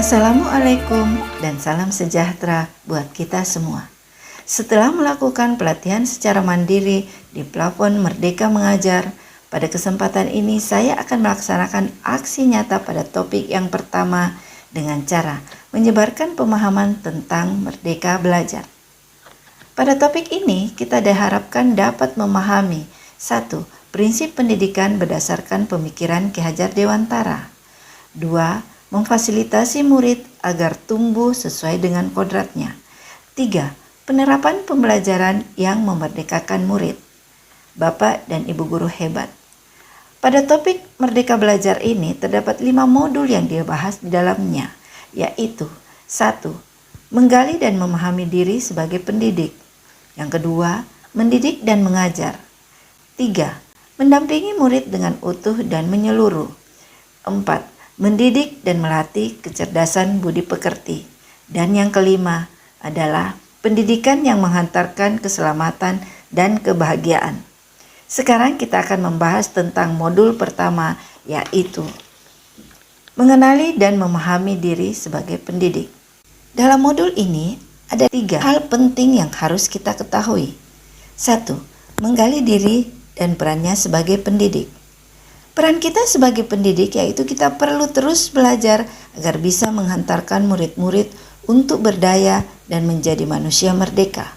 Assalamualaikum dan salam sejahtera buat kita semua. Setelah melakukan pelatihan secara mandiri di Plafon Merdeka Mengajar, pada kesempatan ini saya akan melaksanakan aksi nyata pada topik yang pertama dengan cara menyebarkan pemahaman tentang Merdeka Belajar. Pada topik ini kita diharapkan dapat memahami 1. Prinsip pendidikan berdasarkan pemikiran Ki Hajar Dewantara. 2. Memfasilitasi murid agar tumbuh sesuai dengan kodratnya. 3. Penerapan pembelajaran yang memerdekakan murid. Bapak dan Ibu guru hebat. Pada topik Merdeka Belajar ini terdapat 5 modul yang dibahas di dalamnya, yaitu 1. Menggali dan memahami diri sebagai pendidik. Yang kedua, mendidik dan mengajar. 3. Mendampingi murid dengan utuh dan menyeluruh. 4. Mendidik dan melatih kecerdasan budi pekerti. Dan yang kelima adalah pendidikan yang menghantarkan keselamatan dan kebahagiaan. Sekarang kita akan membahas tentang modul pertama, yaitu mengenali dan memahami diri sebagai pendidik. Dalam modul ini ada 3 hal penting yang harus kita ketahui. 1. Menggali diri dan perannya sebagai pendidik. Peran kita sebagai pendidik yaitu kita perlu terus belajar agar bisa menghantarkan murid-murid untuk berdaya dan menjadi manusia merdeka.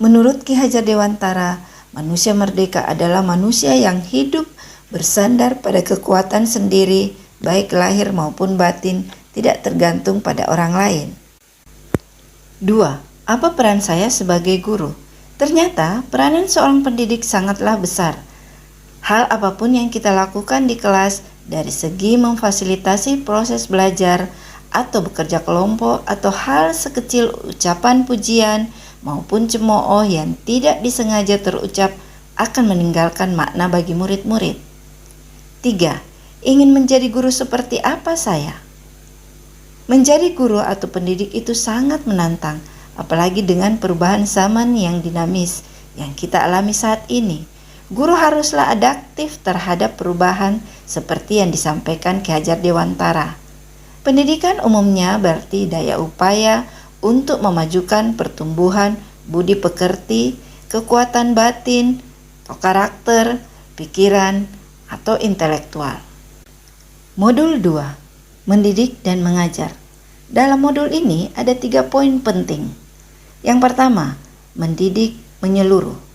Menurut Ki Hajar Dewantara, manusia merdeka adalah manusia yang hidup bersandar pada kekuatan sendiri, baik lahir maupun batin, tidak tergantung pada orang lain. 2. Apa peran saya sebagai guru? Ternyata peranan seorang pendidik sangatlah besar. Hal apapun yang kita lakukan di kelas, dari segi memfasilitasi proses belajar atau bekerja kelompok atau hal sekecil ucapan pujian maupun cemooh yang tidak disengaja terucap akan meninggalkan makna bagi murid-murid. 3. Ingin menjadi guru seperti apa saya? Menjadi guru atau pendidik itu sangat menantang, apalagi dengan perubahan zaman yang dinamis yang kita alami saat ini. Guru haruslah adaptif terhadap perubahan seperti yang disampaikan Ki Hajar Dewantara. Pendidikan umumnya berarti daya upaya untuk memajukan pertumbuhan budi pekerti, kekuatan batin, atau karakter, pikiran, atau intelektual. Modul 2. Mendidik dan mengajar. Dalam modul ini ada 3 poin penting. Yang pertama, mendidik menyeluruh.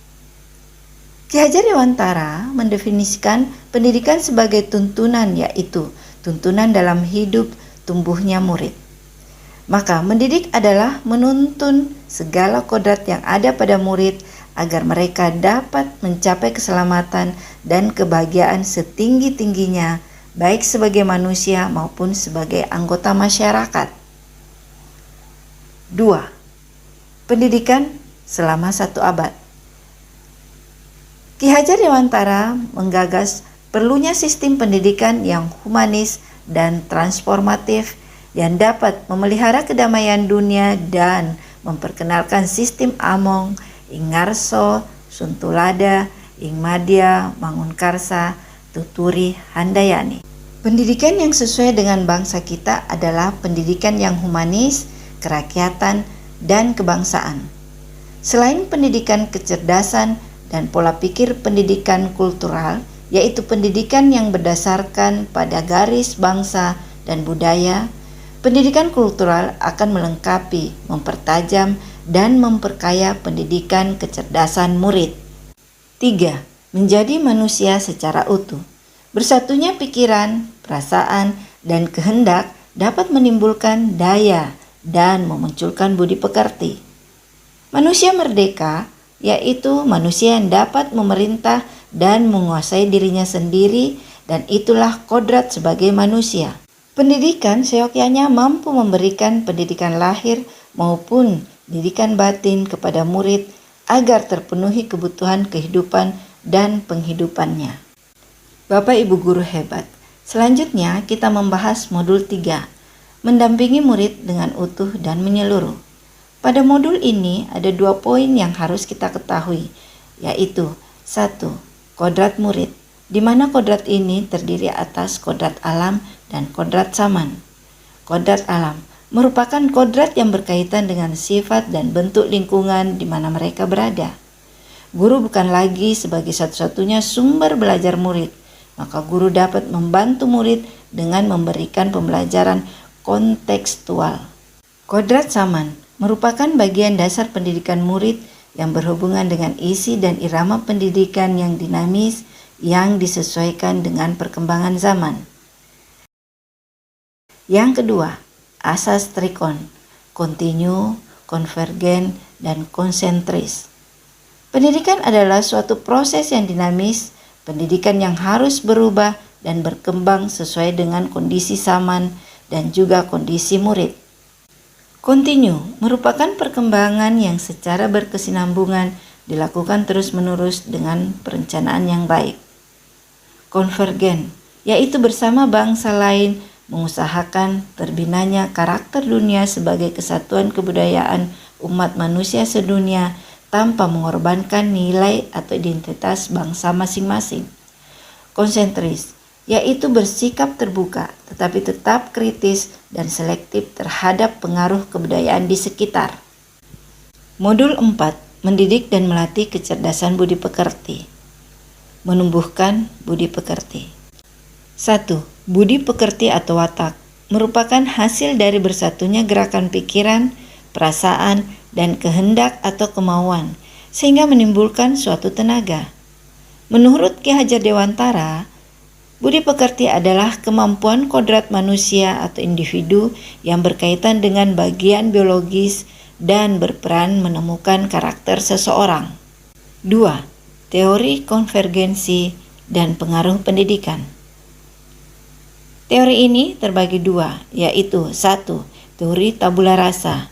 Ki Hajar Dewantara mendefinisikan pendidikan sebagai tuntunan, yaitu tuntunan dalam hidup tumbuhnya murid. Maka mendidik adalah menuntun segala kodrat yang ada pada murid agar mereka dapat mencapai keselamatan dan kebahagiaan setinggi-tingginya, baik sebagai manusia maupun sebagai anggota masyarakat. 2. Pendidikan selama 1 abad. Ki Hajar Dewantara menggagas perlunya sistem pendidikan yang humanis dan transformatif yang dapat memelihara kedamaian dunia dan memperkenalkan sistem Among, ing Ngarso, Suntulada, ing Madya, Mangunkarsa, Tuturi, Handayani. Pendidikan yang sesuai dengan bangsa kita adalah pendidikan yang humanis, kerakyatan, dan kebangsaan. Selain pendidikan kecerdasan dan pola pikir pendidikan kultural, yaitu pendidikan yang berdasarkan pada garis bangsa dan budaya, pendidikan kultural akan melengkapi, mempertajam, dan memperkaya pendidikan kecerdasan murid. 3. Menjadi manusia secara utuh. Bersatunya pikiran, perasaan, dan kehendak dapat menimbulkan daya dan memunculkan budi pekerti. Manusia merdeka yaitu manusia yang dapat memerintah dan menguasai dirinya sendiri, dan itulah kodrat sebagai manusia. Pendidikan seyogyanya mampu memberikan pendidikan lahir maupun pendidikan batin kepada murid agar terpenuhi kebutuhan kehidupan dan penghidupannya. Bapak Ibu guru hebat, selanjutnya kita membahas modul 3, mendampingi murid dengan utuh dan menyeluruh. Pada modul ini ada 2 poin yang harus kita ketahui, yaitu 1. Kodrat murid, di mana kodrat ini terdiri atas kodrat alam dan kodrat zaman. Kodrat alam merupakan kodrat yang berkaitan dengan sifat dan bentuk lingkungan di mana mereka berada. Guru bukan lagi sebagai satu-satunya sumber belajar murid, maka guru dapat membantu murid dengan memberikan pembelajaran kontekstual. Kodrat zaman merupakan bagian dasar pendidikan murid yang berhubungan dengan isi dan irama pendidikan yang dinamis yang disesuaikan dengan perkembangan zaman. Yang kedua, asas trikon, kontinu, konvergen, dan konsentris. Pendidikan adalah suatu proses yang dinamis, pendidikan yang harus berubah dan berkembang sesuai dengan kondisi zaman dan juga kondisi murid. Kontinu merupakan perkembangan yang secara berkesinambungan dilakukan terus-menerus dengan perencanaan yang baik. Konvergen, yaitu bersama bangsa lain mengusahakan terbinanya karakter dunia sebagai kesatuan kebudayaan umat manusia sedunia tanpa mengorbankan nilai atau identitas bangsa masing-masing. Konsentris, yaitu bersikap terbuka tetapi tetap kritis dan selektif terhadap pengaruh kebudayaan di sekitar. Modul 4, mendidik dan melatih kecerdasan budi pekerti. Menumbuhkan budi pekerti. 1. Budi pekerti atau watak merupakan hasil dari bersatunya gerakan pikiran, perasaan, dan kehendak atau kemauan sehingga menimbulkan suatu tenaga. Menurut Ki Hajar Dewantara, budi pekerti adalah kemampuan kodrat manusia atau individu yang berkaitan dengan bagian biologis dan berperan menemukan karakter seseorang. 2. Teori konvergensi dan pengaruh pendidikan. Teori ini terbagi dua, yaitu 1. Teori tabula rasa,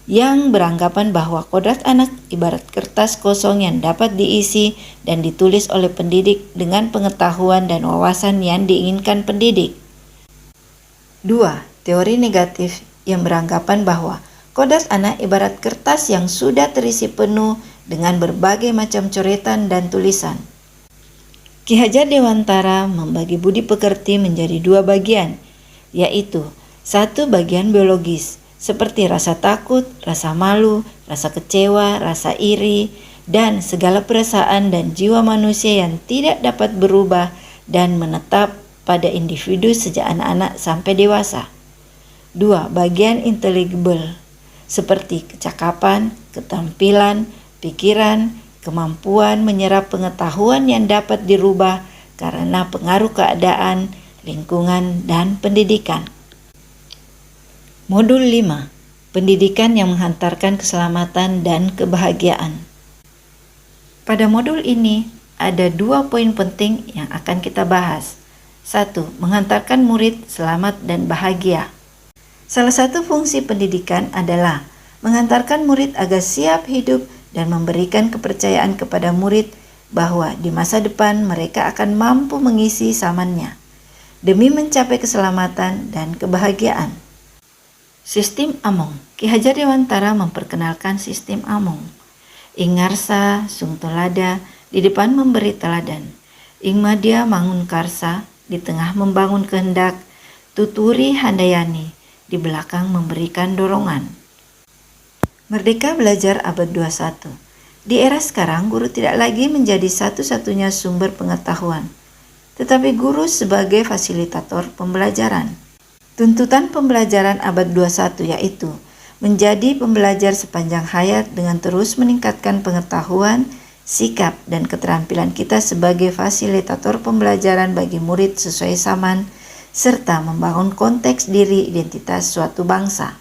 yang beranggapan bahwa kodrat anak ibarat kertas kosong yang dapat diisi dan ditulis oleh pendidik dengan pengetahuan dan wawasan yang diinginkan pendidik. 2. Teori negatif yang beranggapan bahwa kodrat anak ibarat kertas yang sudah terisi penuh dengan berbagai macam coretan dan tulisan. Ki Hajar Dewantara membagi budi pekerti menjadi dua bagian, yaitu 1. Bagian biologis, seperti rasa takut, rasa malu, rasa kecewa, rasa iri, dan segala perasaan dan jiwa manusia yang tidak dapat berubah dan menetap pada individu sejak anak-anak sampai dewasa. 2. Bagian intelligible, seperti kecakapan, keterampilan, pikiran, kemampuan menyerap pengetahuan yang dapat dirubah karena pengaruh keadaan, lingkungan, dan pendidikan. Modul 5. Pendidikan yang menghantarkan keselamatan dan kebahagiaan. Pada modul ini ada 2 poin penting yang akan kita bahas. 1. Menghantarkan murid selamat dan bahagia. Salah satu fungsi pendidikan adalah menghantarkan murid agar siap hidup dan memberikan kepercayaan kepada murid bahwa di masa depan mereka akan mampu mengisi zamannya demi mencapai keselamatan dan kebahagiaan. Sistem Among. Ki Hajar Dewantara memperkenalkan sistem Among. Ing ngarsa sung tolada, di depan memberi teladan. Ing madya mangun karsa, di tengah membangun kehendak. Tuturi handayani, di belakang memberikan dorongan. Merdeka Belajar abad 21. Di era sekarang, guru tidak lagi menjadi satu-satunya sumber pengetahuan, tetapi guru sebagai fasilitator pembelajaran. Tuntutan pembelajaran abad 21 yaitu menjadi pembelajar sepanjang hayat dengan terus meningkatkan pengetahuan, sikap, dan keterampilan kita sebagai fasilitator pembelajaran bagi murid sesuai zaman, serta membangun konteks diri identitas suatu bangsa.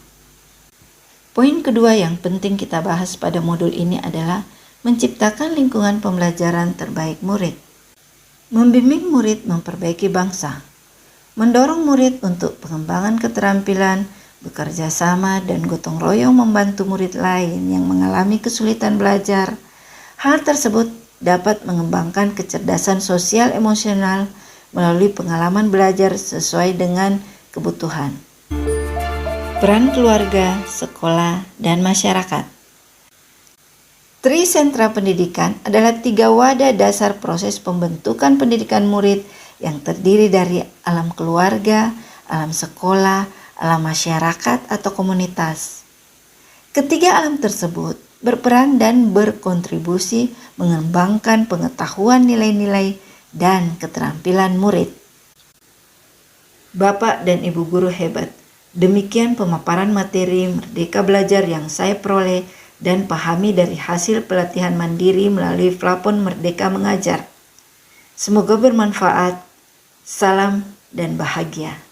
Poin kedua yang penting kita bahas pada modul ini adalah menciptakan lingkungan pembelajaran terbaik murid. Membimbing murid memperbaiki bangsa. Mendorong murid untuk pengembangan keterampilan, bekerja sama, dan gotong royong membantu murid lain yang mengalami kesulitan belajar. Hal tersebut dapat mengembangkan kecerdasan sosial emosional melalui pengalaman belajar sesuai dengan kebutuhan. Peran keluarga, sekolah, dan masyarakat. Trisentra pendidikan adalah 3 wadah dasar proses pembentukan pendidikan murid yang terdiri dari alam keluarga, alam sekolah, alam masyarakat atau komunitas. Ketiga alam tersebut berperan dan berkontribusi mengembangkan pengetahuan, nilai-nilai, dan keterampilan murid. Bapak dan Ibu guru hebat, demikian pemaparan materi Merdeka Belajar yang saya peroleh dan pahami dari hasil pelatihan mandiri melalui plafon Merdeka Mengajar. Semoga bermanfaat. Salam dan bahagia.